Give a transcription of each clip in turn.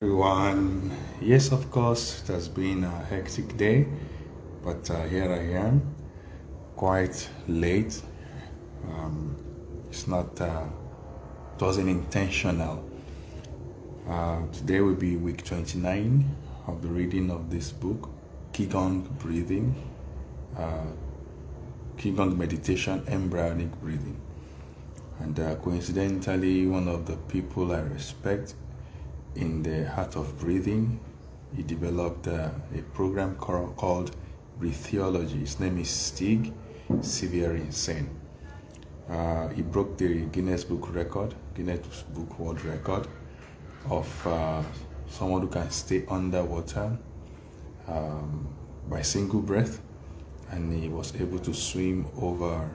Everyone, yes, of course, it has been a hectic day, but here I am, quite late. It's not, it wasn't intentional. Today will be week 29 of the reading of this book, Qigong Breathing, Qigong Meditation, Embryonic Breathing. And coincidentally, one of the people I respect in the art of breathing, he developed a program called Breatheology. His name is Stig Severinsen. He broke the Guinness Book World Record of someone who can stay underwater by single breath, and he was able to swim over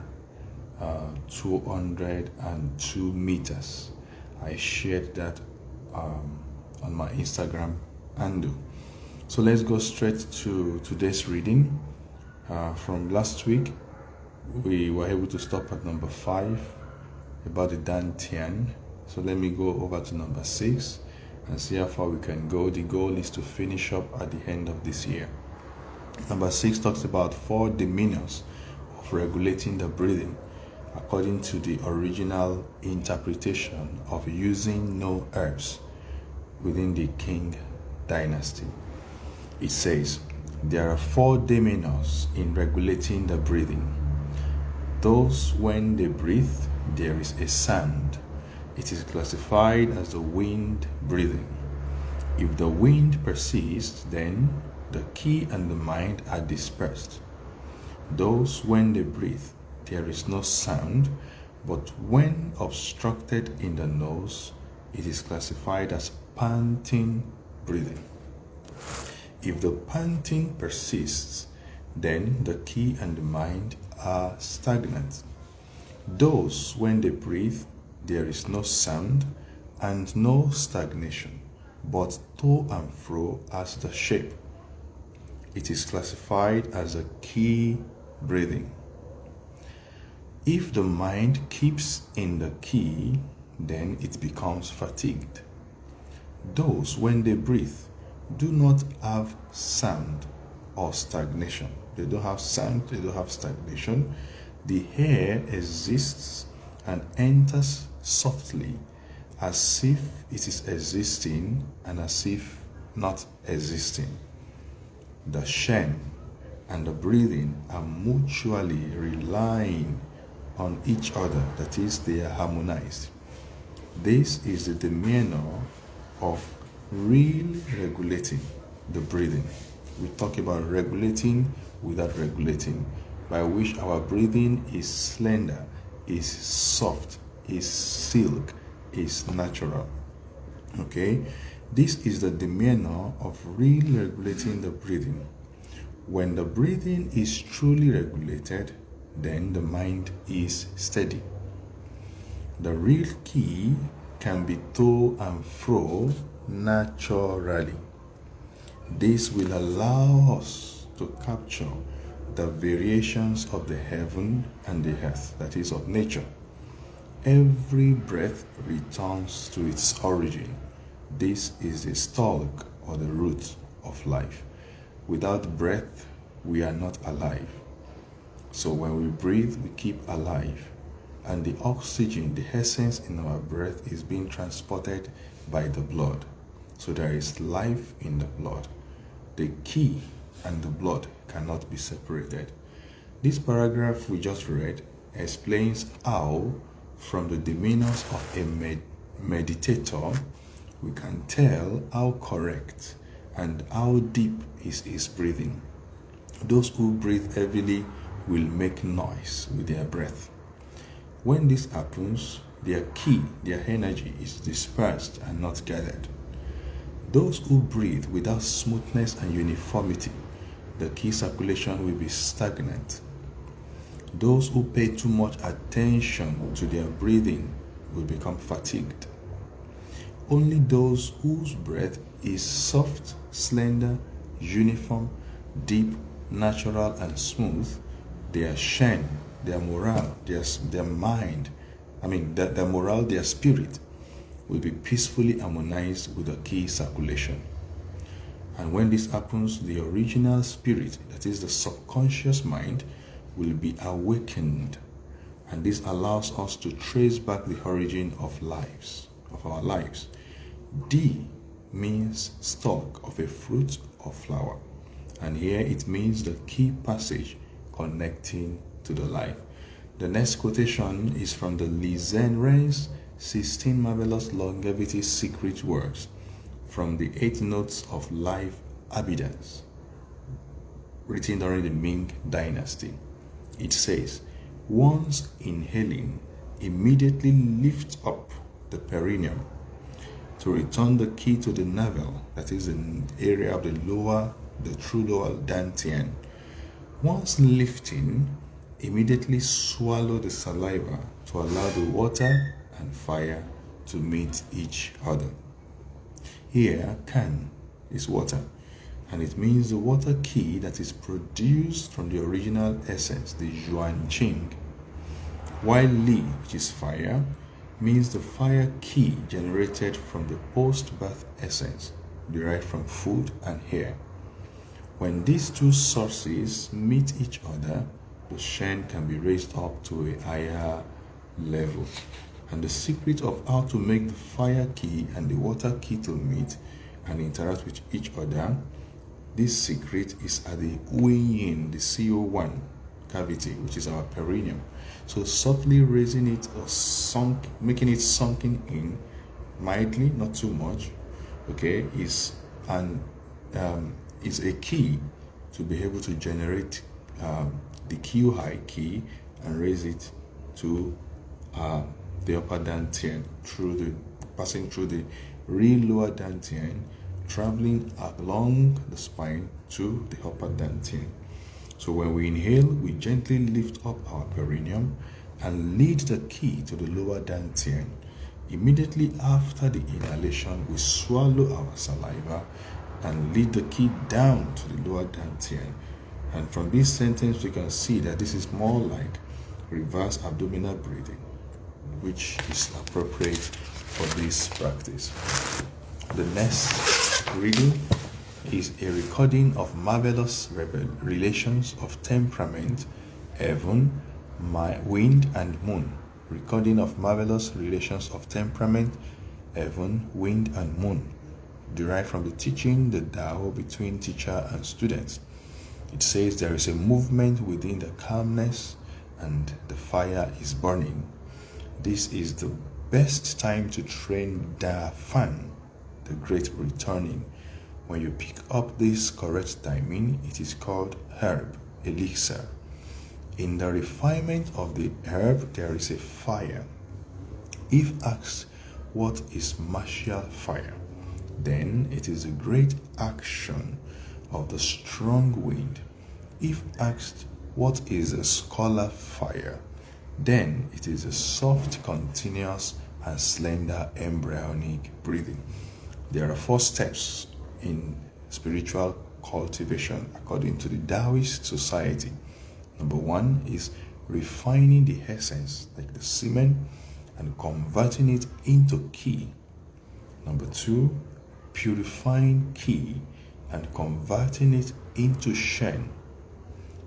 202 meters. I shared that on my Instagram handle. So let's go straight to today's reading. From last week, we were able to stop at number 5 about the Dantian. So let me go over to number 6 and see how far we can go. The goal is to finish up at the end of this year. Number 6 talks about 4 demeanors of regulating the breathing according to the original interpretation of using no herbs within the Qing dynasty. It says, there are 4 demeanors in regulating the breathing. Those when they breathe, there is a sound. It is classified as the wind breathing. If the wind persists, then the qi and the mind are dispersed. Those when they breathe, there is no sound, but when obstructed in the nose, it is classified as panting breathing. If the panting persists, then the qi and the mind are stagnant. Those when they breathe, there is no sound and no stagnation, but to and fro as the shape. It is classified as a qi breathing. If the mind keeps in the qi, then it becomes fatigued. Those, when they breathe, do not have sound or stagnation. They don't have sound, they don't have stagnation. The air exists and enters softly, as if it is existing and as if not existing. The Shen and the breathing are mutually relying on each other, that is, they are harmonized. This is the demeanor of real regulating the breathing. We talk about regulating without regulating, by which our breathing is slender, is soft, is silk, is natural. Okay? This is the demeanor of real regulating the breathing. When the breathing is truly regulated, then the mind is steady. The real key can be to and fro naturally. This will allow us to capture the variations of the heaven and the earth, that is, of nature. Every breath returns to its origin. This is the stalk or the root of life. Without breath, we are not alive. So when we breathe, we keep alive. And the oxygen, the essence in our breath, is being transported by the blood. So there is life in the blood. The qi and the blood cannot be separated. This paragraph we just read explains how, from the demeanors of a meditator, we can tell how correct and how deep is his breathing. Those who breathe heavily will make noise with their breath. When this happens, their qi, their energy, is dispersed and not gathered. Those who breathe without smoothness and uniformity, the qi circulation will be stagnant. Those who pay too much attention to their breathing will become fatigued. Only those whose breath is soft, slender, uniform, deep, natural, and smooth, their shen, their morale, their mind, their morale, their spirit will be peacefully harmonized with the ki circulation. And when this happens, the original spirit, that is the subconscious mind, will be awakened. And this allows us to trace back the origin of our lives. D means stalk of a fruit or flower. And here it means the key passage connecting to the life. The next quotation is from the Lizen Ren's 16 Marvelous Longevity Secret Words from the 8 Notes of Life Abundance, written during the Ming Dynasty. It says, once inhaling, immediately lift up the perineum to return the ki to the navel, that is the area of the true lower dantian. Once lifting, immediately swallow the saliva to allow the water and fire to meet each other. Here, kan is water, and it means the water ki that is produced from the original essence, the Yuan Qing. While li, which is fire, means the fire ki generated from the post-birth essence derived from food and air. When these two sources meet each other, the Shen can be raised up to a higher level. And the secret of how to make the fire ki and the water ki to meet and interact with each other, this secret is at the Yin, the CO1 cavity, which is our perineum. So softly raising it or making it sunken in mildly, not too much, okay, is a key to be able to generate the Q high key and raise it to the upper dantian passing through the real lower dantian, traveling along the spine to the upper dantian. So when we inhale, we gently lift up our perineum and lead the ki to the lower dantian. Immediately after the inhalation, we swallow our saliva and lead the ki down to the lower dantian. And from this sentence, we can see that this is more like reverse abdominal breathing, which is appropriate for this practice. The next reading is a recording of marvelous relations of temperament, heaven, wind, and moon. Recording of marvelous relations of temperament, heaven, wind, and moon, derived from the teaching, the Tao between teacher and students. It says there is a movement within the calmness and the fire is burning. This is the best time to train Da Fan, the great returning. When you pick up this correct timing, it is called herb, elixir. In the refinement of the herb, there is a fire. If asked, what is martial fire? Then it is a great action of the strong wind. If asked, what is a scholar fire? Then it is a soft, continuous, and slender embryonic breathing. There are 4 steps in spiritual cultivation according to the Taoist society. Number 1 is refining the essence, like the semen, and converting it into ki. Number 2, purifying ki and converting it into Shen.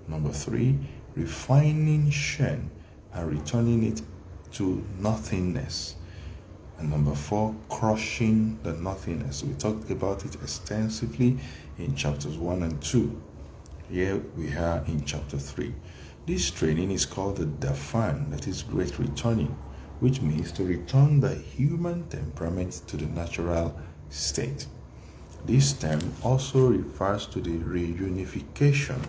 Number 3, refining Shen and returning it to nothingness. And number 4, crushing the nothingness. We talked about it extensively in chapters 1 and 2. Here we are in chapter 3. This training is called the Dafan, that is great returning, which means to return the human temperament to the natural state. This term also refers to the reunification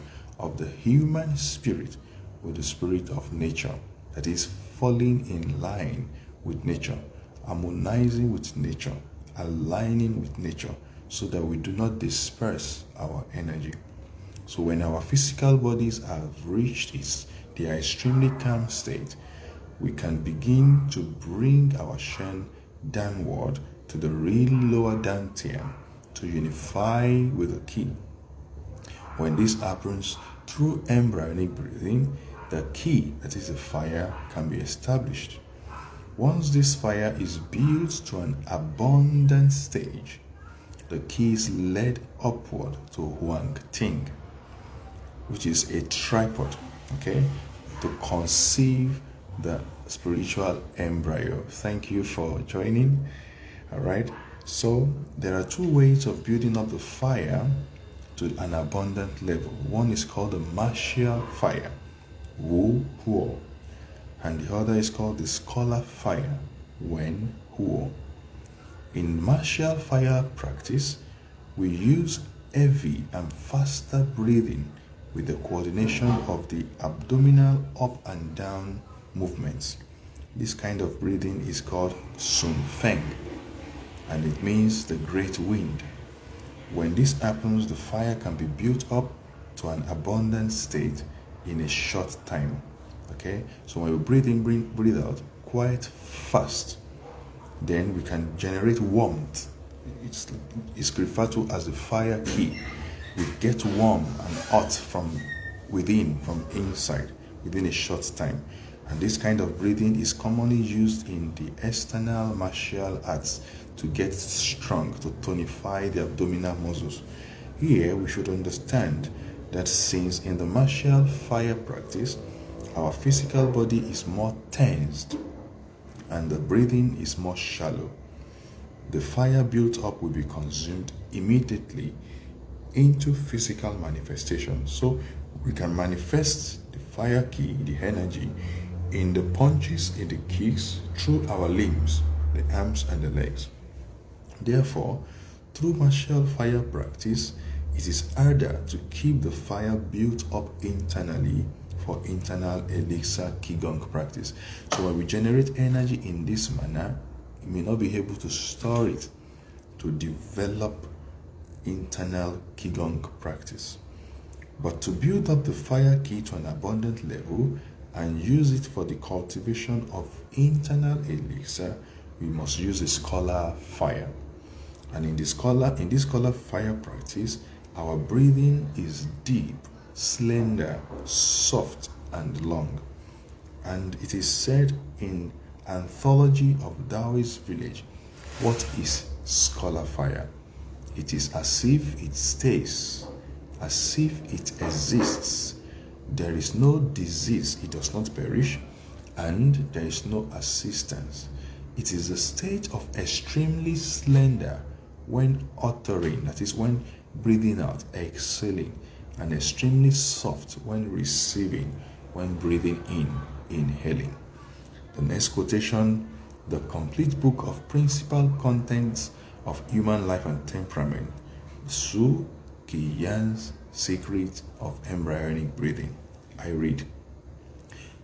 of the human spirit with the spirit of nature, that is falling in line with nature, harmonizing with nature, aligning with nature, so that we do not disperse our energy. So when our physical bodies have reached their extremely calm state, we can begin to bring our Shen downward to the real lower dantian to unify with the ki. When this happens through embryonic breathing, the ki, that is the fire, can be established. Once this fire is built to an abundant stage, the key is led upward to Huang Ting, which is a tripod, okay, to conceive the spiritual embryo. Thank you for joining. All right. So there are two ways of building up the fire to an abundant level. One is called the martial fire, Wu Huo, and the other is called the scholar fire, Wen Huo. In martial fire practice, we use heavy and faster breathing with the coordination of the abdominal up and down movements. This kind of breathing is called Sun Feng, and it means the great wind. When this happens, the fire can be built up to an abundant state in a short time. Okay, so when we breathe in, breathe out quite fast, then we can generate warmth. It's referred to as the fire key. We get warm and hot from within, from inside, within a short time. And this kind of breathing is commonly used in the external martial arts to get strong, to tonify the abdominal muscles. Here we should understand that since in the martial fire practice, our physical body is more tensed and the breathing is more shallow, the fire built up will be consumed immediately into physical manifestation. So we can manifest the fire key, the energy, in the punches, in the kicks, through our limbs, the arms and the legs. Therefore, through martial fire practice, it is harder to keep the fire built up internally for internal elixir Qigong practice. So when we generate energy in this manner, we may not be able to store it to develop internal Qigong practice. But to build up the fire key to an abundant level and use it for the cultivation of internal elixir, we must use a scholar fire. And in this scholar fire practice, our breathing is deep, slender, soft, and long. And it is said in Anthology of Taoist Village, what is scholar fire? It is as if it stays, as if it exists. There is no disease, it does not perish, and there is no assistance. It is a state of extremely slender when uttering, that is, when breathing out, exhaling, and extremely soft when receiving, when breathing in, inhaling. The next quotation, the complete book of principal contents of human life and temperament, Su Qiyan's Secret of Embryonic Breathing. I read,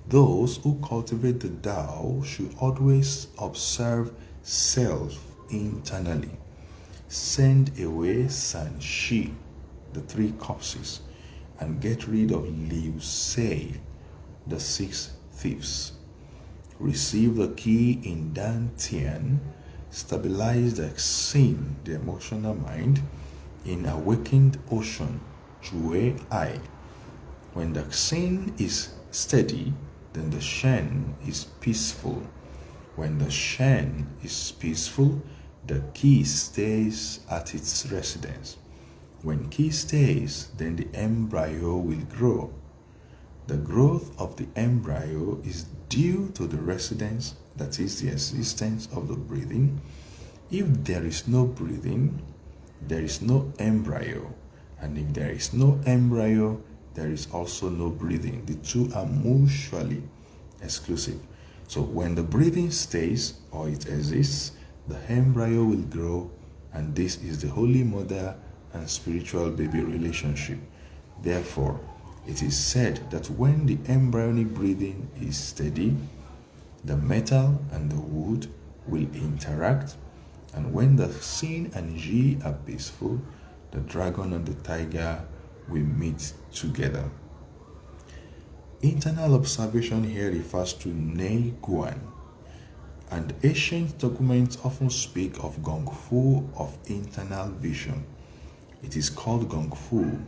those who cultivate the Tao should always observe self internally, send away San Shi, the three corpses, and get rid of Liu Sei, the 6 thieves. Receive the key in Dan Tian, stabilize the Xin, the emotional mind, in awakened ocean, Zhui Ai. When the Xin is steady, then the Shen is peaceful. When the Shen is peaceful, the key stays at its residence. When key stays, then the embryo will grow. The growth of the embryo is due to the residence, that is the existence of the breathing. If there is no breathing, there is no embryo. And if there is no embryo, there is also no breathing. The two are mutually exclusive. So when the breathing stays or it exists, the embryo will grow, and this is the Holy Mother and spiritual baby relationship. Therefore, it is said that when the embryonic breathing is steady, the metal and the wood will interact, and when the Xin and Ji are peaceful, the dragon and the tiger will meet together. Internal observation here refers to Nei Guan, and ancient documents often speak of Gong Fu of internal vision. It is called Gong Fu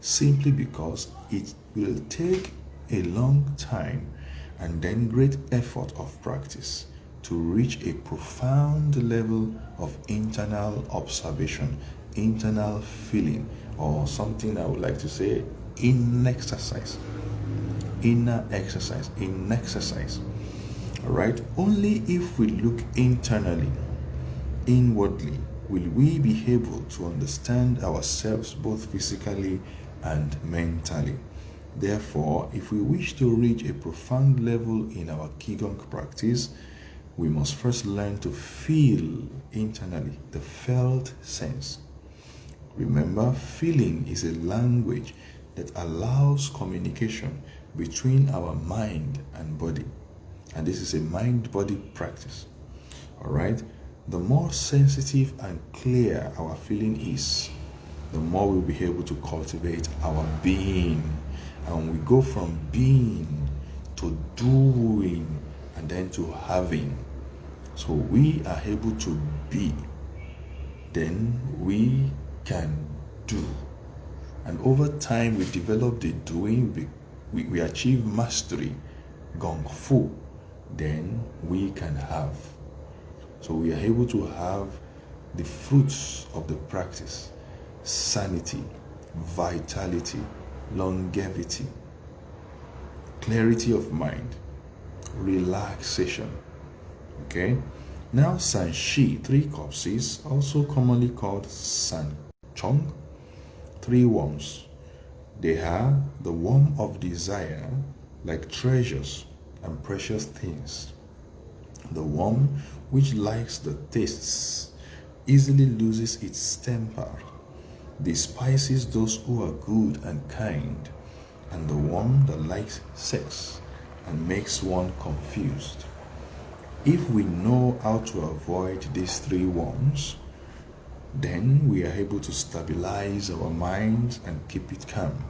simply because it will take a long time and then great effort of practice to reach a profound level of internal observation, internal feeling, or something I would like to say, inner exercise. Inner exercise, in exercise. All right? Only if we look internally, inwardly, will we be able to understand ourselves both physically and mentally. Therefore, if we wish to reach a profound level in our Qigong practice, we must first learn to feel internally, the felt sense. Remember, feeling is a language that allows communication between our mind and body. And this is a mind-body practice. All right? The more sensitive and clear our feeling is, the more we'll be able to cultivate our being. And we go from being to doing and then to having. So we are able to be, then we can do. And over time we develop the doing, we achieve mastery, Gong Fu, then we can have. So we are able to have the fruits of the practice: sanity, vitality, longevity, clarity of mind, relaxation. Okay? Now, Sanshi, 3 corpses, also commonly called San Chong, 3 worms. They are the worm of desire, like treasures and precious things. The worm which likes the tastes easily loses its temper, despises those who are good and kind, and the worm that likes sex and makes one confused. If we know how to avoid these 3 worms, then we are able to stabilize our minds and keep it calm.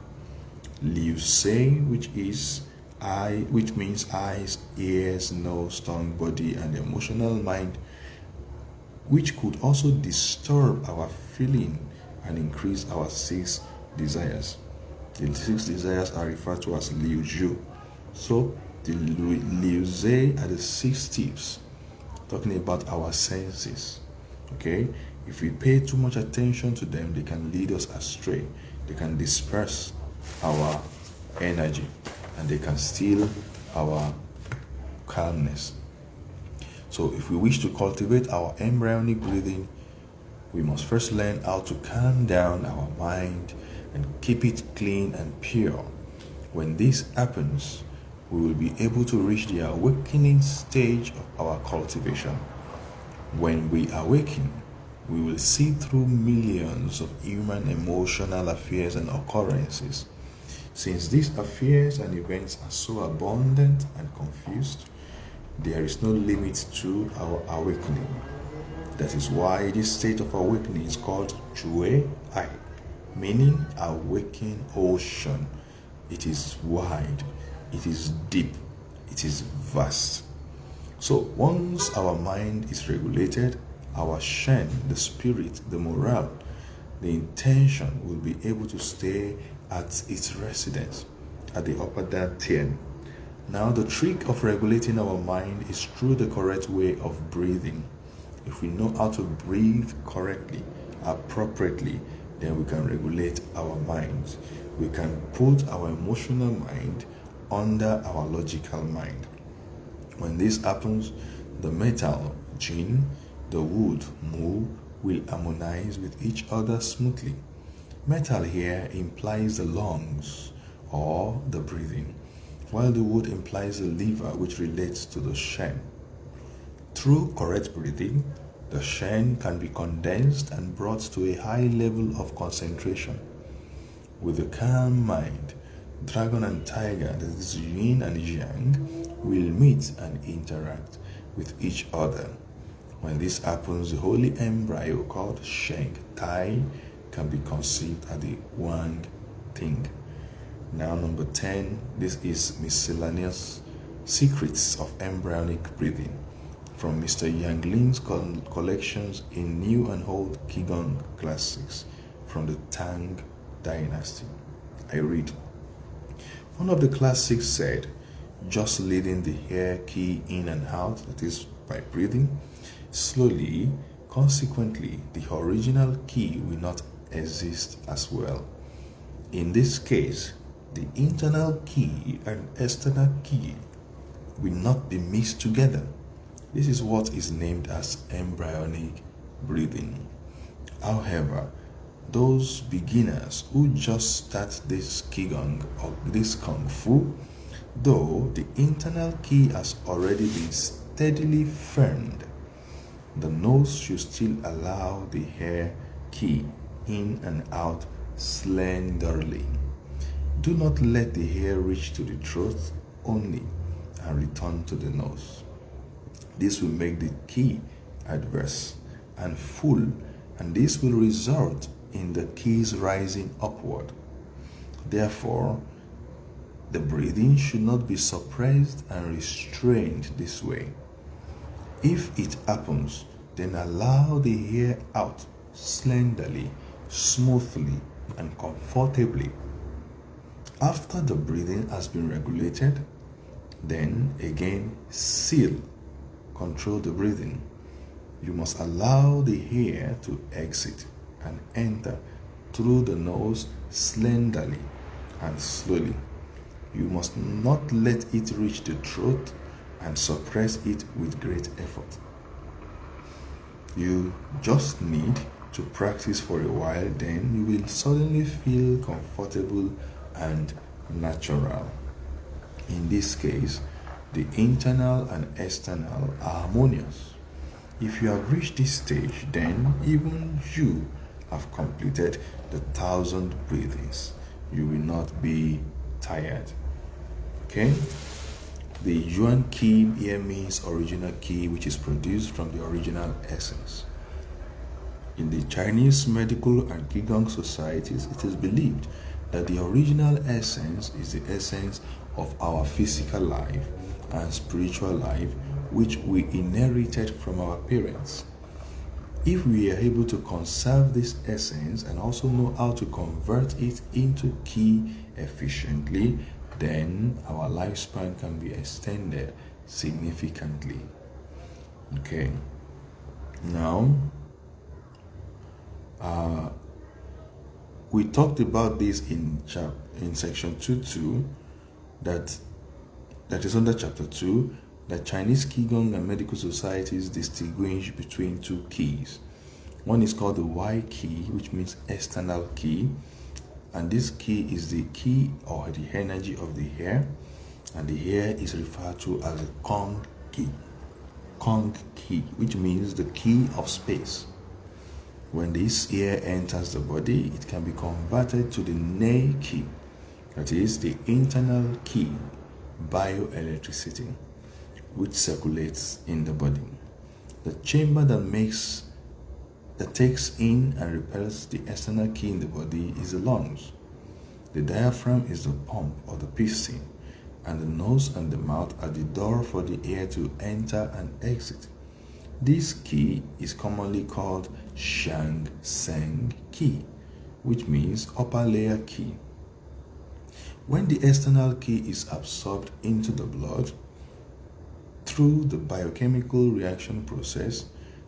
Liu Se, which means eyes, ears, nose, tongue, body, and emotional mind, which could also disturb our feeling and increase our 6 desires. The 6 desires are referred to as Liu Zhu. So the Liu Ze are the 6 tips, talking about our senses. Okay? If we pay too much attention to them, they can lead us astray. They can disperse our energy and they can steal our calmness. So if we wish to cultivate our embryonic breathing, we must first learn how to calm down our mind and keep it clean and pure. When this happens, we will be able to reach the awakening stage of our cultivation. When we awaken, we will see through millions of human emotional affairs and occurrences. Since these affairs and events are so abundant and confused, there is no limit to our awakening. That is why this state of awakening is called Jue Ai, meaning awakened ocean. It is wide, it is deep, it is vast. So once our mind is regulated, our Shen, the spirit, the morale, the intention will be able to stay at its residence at the upper dantian. Now the trick of regulating our mind is through the correct way of breathing. If we know how to breathe correctly, appropriately, then we can regulate our minds. We can put our emotional mind under our logical mind. When this happens, the metal, Jin, the wood, Mu, will harmonize with each other smoothly. Metal here implies the lungs or the breathing, while the wood implies the liver, which relates to the Shen. Through correct breathing, the Shen can be condensed and brought to a high level of concentration. With a calm mind, dragon and tiger, that is yin and yang, will meet and interact with each other. When this happens, the holy embryo called Sheng Tai can be conceived at the Wang Ting. Now number 10, this is miscellaneous secrets of embryonic breathing from Mr. Yang Lin's collections in New and Old Qigong Classics from the Tang Dynasty. I read. One of the classics said, just leading the hair key in and out, that is by breathing slowly. Consequently, the original key will not exist as well. In this case, the internal key and external key will not be mixed together. This is what is named as embryonic breathing. However, those beginners who just start this Qigong or this Kung Fu, though the internal key has already been steadily firmed, the nose should still allow the air key in and out slenderly. Do not let the air reach to the throat only and return to the nose. This will make the key adverse and full, and this will result in the keys rising upward. Therefore, the breathing should not be suppressed and restrained this way. If it happens, then allow the air out slenderly, smoothly, and comfortably. After the breathing has been regulated, then again seal, control the breathing. You must allow the air to exit and enter through the nose slenderly and slowly. You must not let it reach the throat and suppress it with great effort. You just need to practice for a while, then you will suddenly feel comfortable and natural. In this case, the internal and external are harmonious. If you have reached this stage, then even you have completed the 1,000 breathings. You will not be tired. Okay? The Yuan Qi here means original key, which is produced from the original essence. In the Chinese medical and Qigong societies, it is believed that the original essence is the essence of our physical life and spiritual life, which we inherited from our parents. If we are able to conserve this essence and also know how to convert it into key efficiently, then our lifespan can be extended significantly. Okay. Now, we talked about this in section 2.2, that is under chapter 2, that Chinese Qigong and medical societies distinguish between two keys. One is called the Y key, which means external key, and this key is the key or the energy of the air, and the air is referred to as a Kong key. Kong key, which means the key of space. When this air enters the body, it can be converted to the Nei key, that is the internal key, bioelectricity, which circulates in the body. The chamber that takes in and repels the external key in the body is the lungs. The diaphragm is the pump or the piston, and the nose and the mouth are the door for the air to enter and exit. This key is commonly called Shang Seng key, which means upper layer key. When the external key is absorbed into the blood through the biochemical reaction process,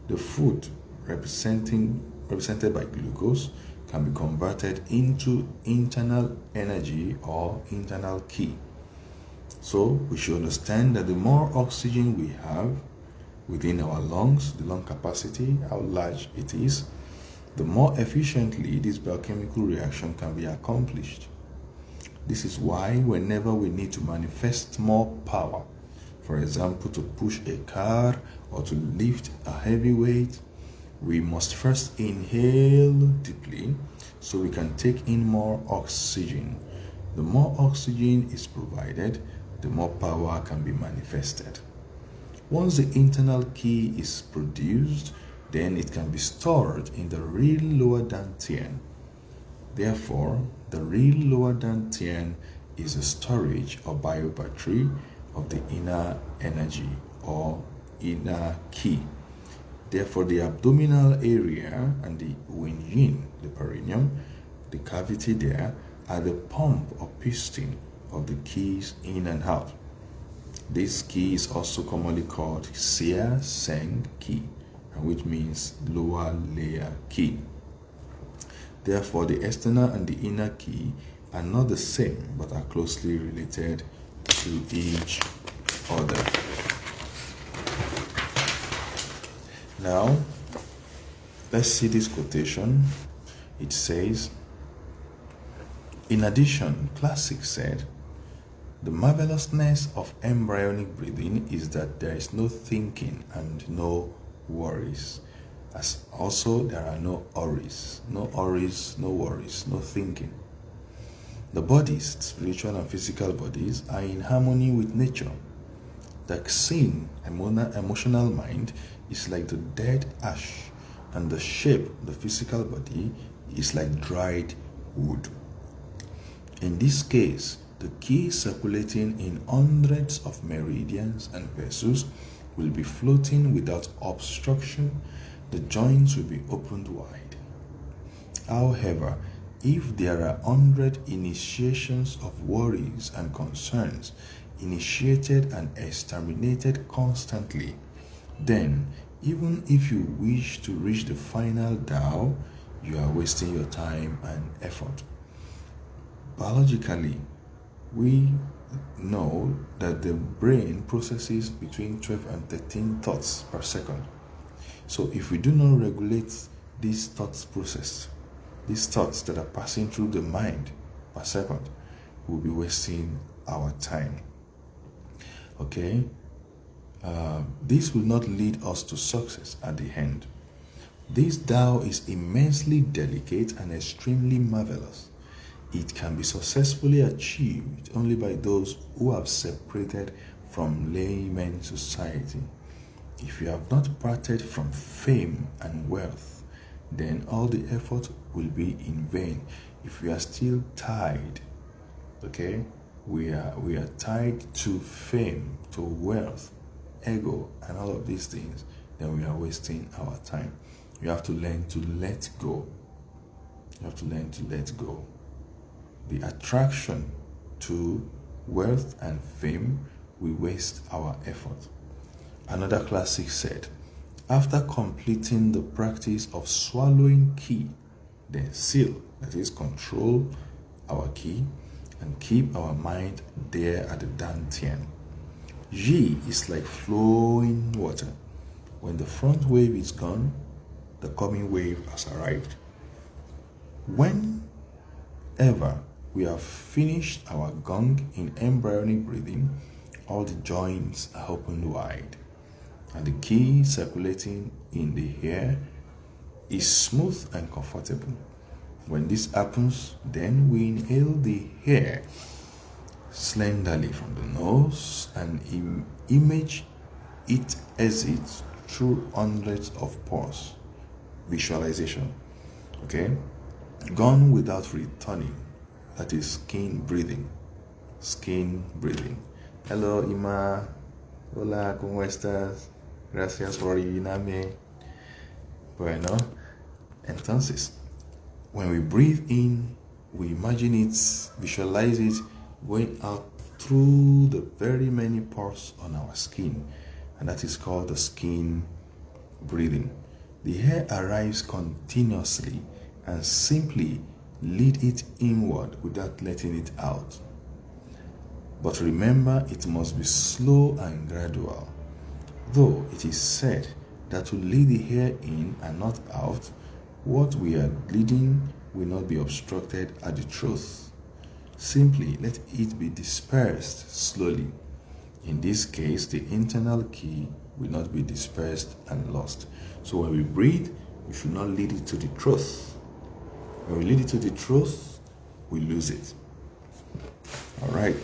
the food represented by glucose can be converted into internal energy or internal key. So we should understand that the more oxygen we have within our lungs, the lung capacity, how large it is, the more efficiently this biochemical reaction can be accomplished. This is why whenever we need to manifest more power, for example, to push a car or to lift a heavy weight, we must first inhale deeply so we can take in more oxygen. The more oxygen is provided, the more power can be manifested. Once the internal key is produced, then it can be stored in the real lower dantian. Therefore, the real lower dantian is a storage or biobattery of the inner energy or inner key. Therefore, the abdominal area and the Wenyin, the perineum, the cavity there, are the pump or piston of the keys in and out. This key is also commonly called Xia Seng key, which means lower layer key. Therefore, the external and the inner key are not the same but are closely related to each other. Now, let's see this quotation. It says, in addition, classics said, the marvelousness of embryonic breathing is that there is no thinking and no worries. As also there are no worries, no worries, no thinking. The bodies, spiritual and physical bodies, are in harmony with nature. The Xin, emotional mind, is like the dead ash, and the shape, the physical body, is like dried wood. In this case, the key circulating in hundreds of meridians and vessels will be floating without obstruction. The joints will be opened wide. However, if there are 100 initiations of worries and concerns initiated and exterminated constantly, then even if you wish to reach the final Tao, you are wasting your time and effort. Biologically, we know that the brain processes between 12 and 13 thoughts per second. So if we do not regulate these thoughts process, these thoughts that are passing through the mind per second, we'll be wasting our time. Okay? This will not lead us to success at the end. This Tao is immensely delicate and extremely marvelous. It can be successfully achieved only by those who have separated from layman society. If you have not parted from fame and wealth, then all the effort will be in vain. If we are still tied, okay, we are tied to fame, to wealth, ego, and all of these things, then we are wasting our time. You have to learn to let go. You have to learn to let go. The attraction to wealth and fame, we waste our effort. Another classic said, after completing the practice of swallowing ki, then seal, that is, control our ki and keep our mind there at the dantian. Yi is like flowing water. When the front wave is gone, the coming wave has arrived. Whenever we have finished our gong in embryonic breathing, all the joints are opened wide, and the ki circulating in the hair is smooth and comfortable. When this happens, then we inhale the air slenderly from the nose and image it exits through hundreds of pores. Visualization. Okay? Gone without returning. That is skin breathing. Skin breathing. Hello, Ima. Hola, ¿cómo estás? Gracias por ayudarme. Bueno. Entonces, when we breathe in, we imagine it, visualize it going out through the very many pores on our skin, and that is called the skin breathing. The air arrives continuously and simply lead it inward without letting it out. But remember, it must be slow and gradual. Though it is said that to lead the air in and not out, what we are leading will not be obstructed at the truth. Simply let it be dispersed slowly. In this case, the internal ki will not be dispersed and lost. So when we breathe, we should not lead it to the truth. When we lead it to the truth, we lose it. All right.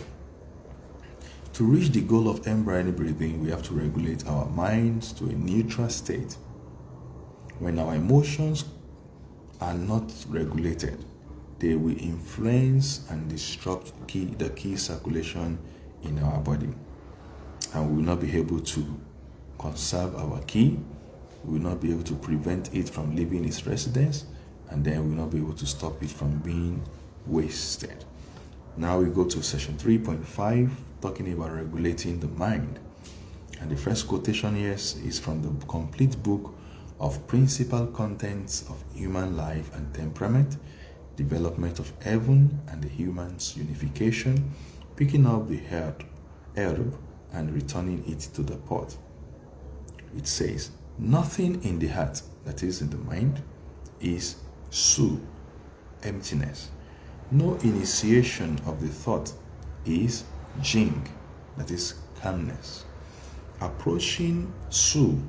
To reach the goal of embryonic breathing, we have to regulate our minds to a neutral state. When our emotions are not regulated, they will influence and disrupt the ki circulation in our body. And we will not be able to conserve our ki. We will not be able to prevent it from leaving its residence, and then we will not be able to stop it from being wasted. Now we go to session 3.5, talking about regulating the mind. And the first quotation here is from the complete book of Principal Contents of Human Life and Temperament, Development of Heaven and the Human's Unification, picking up the herb and returning it to the pot. It says, nothing in the heart, that is in the mind, is su, emptiness. No initiation of the thought is jing, that is calmness. Approaching su,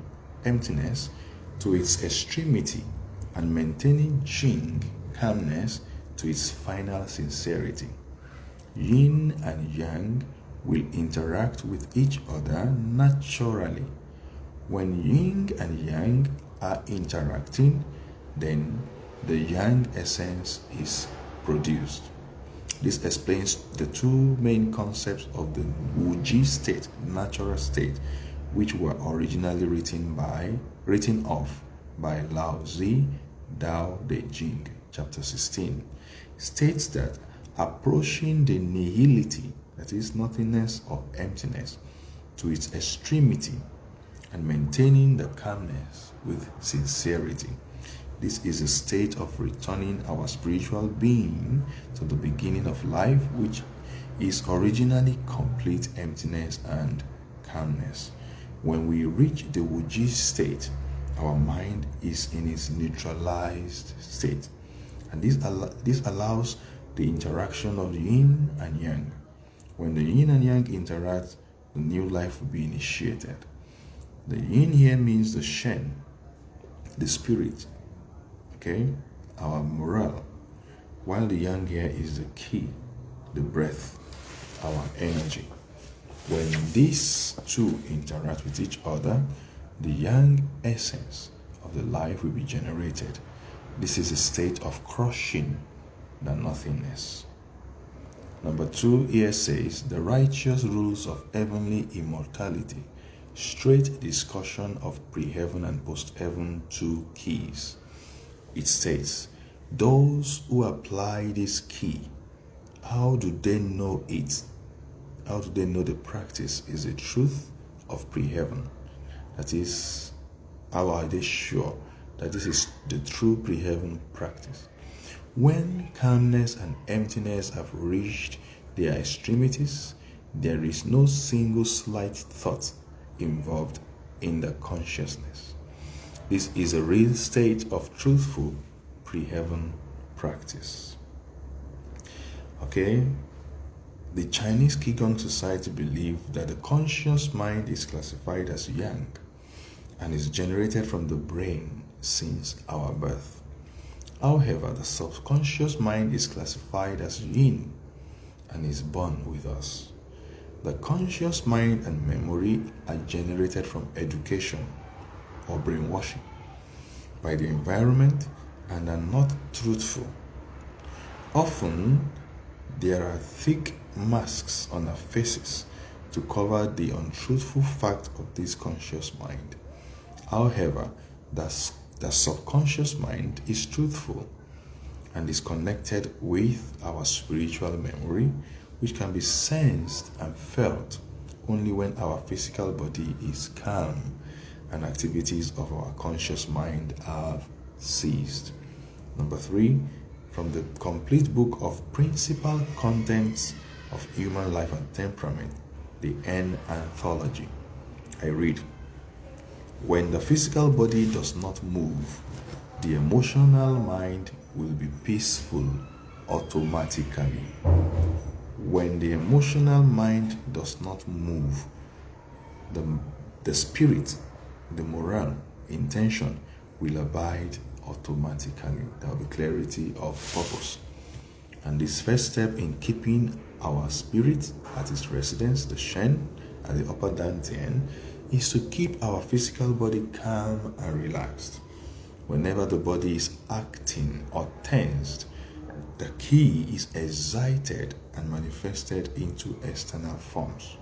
emptiness, to its extremity and maintaining jing, calmness, to its final sincerity. Yin and yang will interact with each other naturally. When yin and yang are interacting, then the yang essence is produced. This explains the two main concepts of the Wuji state, natural state, which were originally written off by Lao Tzu, Dao De Jing, chapter 16, states that approaching the nihility, that is nothingness or emptiness, to its extremity and maintaining the calmness with sincerity. This is a state of returning our spiritual being to the beginning of life, which is originally complete emptiness and calmness. When we reach the Wuji state, our mind is in its neutralized state. And this allows the interaction of the yin and yang. When the yin and yang interact, the new life will be initiated. The yin here means the shen, the spirit, okay, our morale, while the yang here is the ki, the breath, our energy. When these two interact with each other, the yang essence of the life will be generated. This is a state of crushing the nothingness. Number 2 here says, the righteous rules of heavenly immortality, straight discussion of pre-heaven and post-heaven 2 keys. It states, those who apply this key, how do they know it? How do they know the practice is the truth of pre-heaven? That is, how are they sure that this is the true pre-heaven practice? When calmness and emptiness have reached their extremities, there is no single slight thought involved in the consciousness. This is a real state of truthful pre-heaven practice. Okay, the Chinese Qigong Society believe that the conscious mind is classified as yang and is generated from the brain since our birth. However, the subconscious mind is classified as yin and is born with us. The conscious mind and memory are generated from education or brainwashing by the environment and are not truthful. Often, there are thick masks on our faces to cover the untruthful fact of this conscious mind. However, the subconscious mind is truthful and is connected with our spiritual memory, which can be sensed and felt only when our physical body is calm and activities of our conscious mind have ceased. Number 3, from the complete book of Principal Contents of Human Life and Temperament, the N Anthology, I read, when the physical body does not move, the emotional mind will be peaceful automatically. When the emotional mind does not move, the spirit, the morale, intention will abide automatically. There will be clarity of purpose. And this first step in keeping our spirit at its residence, the Shen, at the upper dantian, is to keep our physical body calm and relaxed. Whenever the body is acting or tensed, the key is excited and manifested into external forms.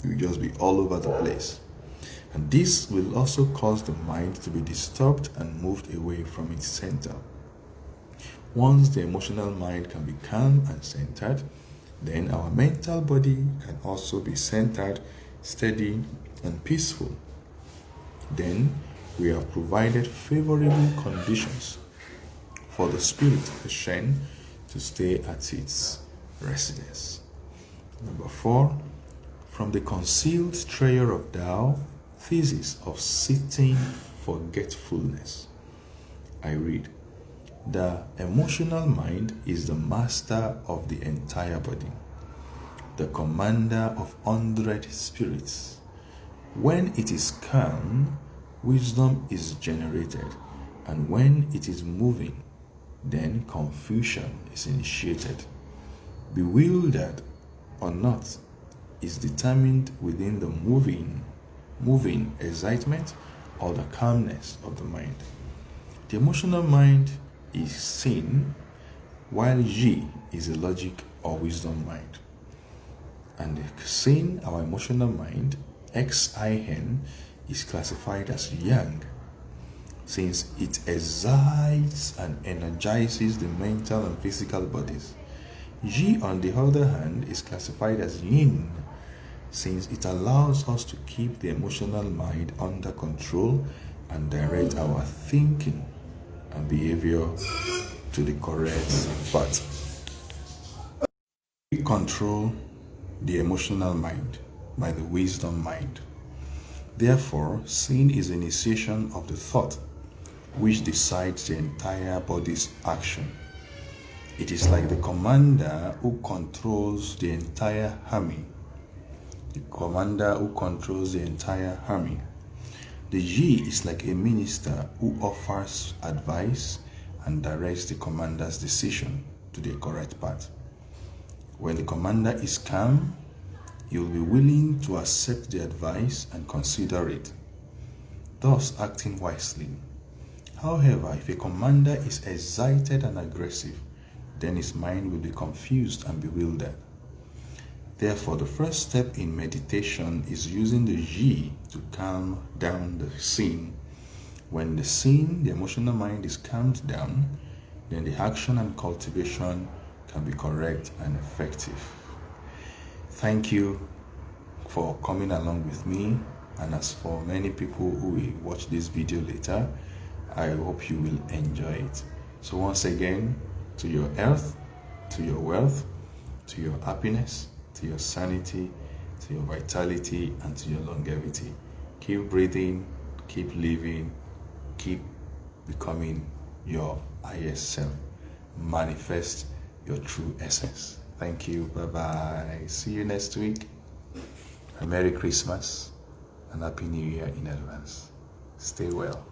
It will just be all over the place. And this will also cause the mind to be disturbed and moved away from its center. Once the emotional mind can be calm and centered, Then our mental body can also be centered, steady, and peaceful. Then we have provided favorable conditions for the spirit, the Shen, to stay at its residence. Number 4, from the concealed treasure of Tao, thesis of sitting forgetfulness. I read, the emotional mind is the master of the entire body, the commander of 100 spirits. When it is calm, wisdom is generated, and when it is moving, then confusion is initiated. Bewildered or not is determined within the moving excitement or the calmness of the mind. The emotional mind is seen, while Yi is a logic or wisdom mind. And seeing our emotional mind, Xin, is classified as Yang, since it excites and energizes the mental and physical bodies. Yi, on the other hand, is classified as Yin, since it allows us to keep the emotional mind under control and direct our thinking and behavior to the correct path. We control the emotional mind by the wisdom mind. Therefore, seeing is the initiation of the thought, which decides the entire body's action. It is like the commander who controls the entire army. The commander who controls the entire army. The Yi is like a minister who offers advice and directs the commander's decision to the correct path. When the commander is calm, he will be willing to accept the advice and consider it, thus acting wisely. However, if a commander is excited and aggressive, then his mind will be confused and bewildered. Therefore, the first step in meditation is using the Yi to calm down the scene. When the scene, the emotional mind, is calmed down, then the action and cultivation can be correct and effective. Thank you for coming along with me, and as for many people who will watch this video later, I hope you will enjoy it. So once again, to your health, to your wealth, to your happiness, to your sanity, to your vitality, and to your longevity. Keep breathing, keep living, keep becoming your highest self. Manifest your true essence. Thank you. Bye-bye. See you next week. A Merry Christmas and Happy New Year in advance. Stay well.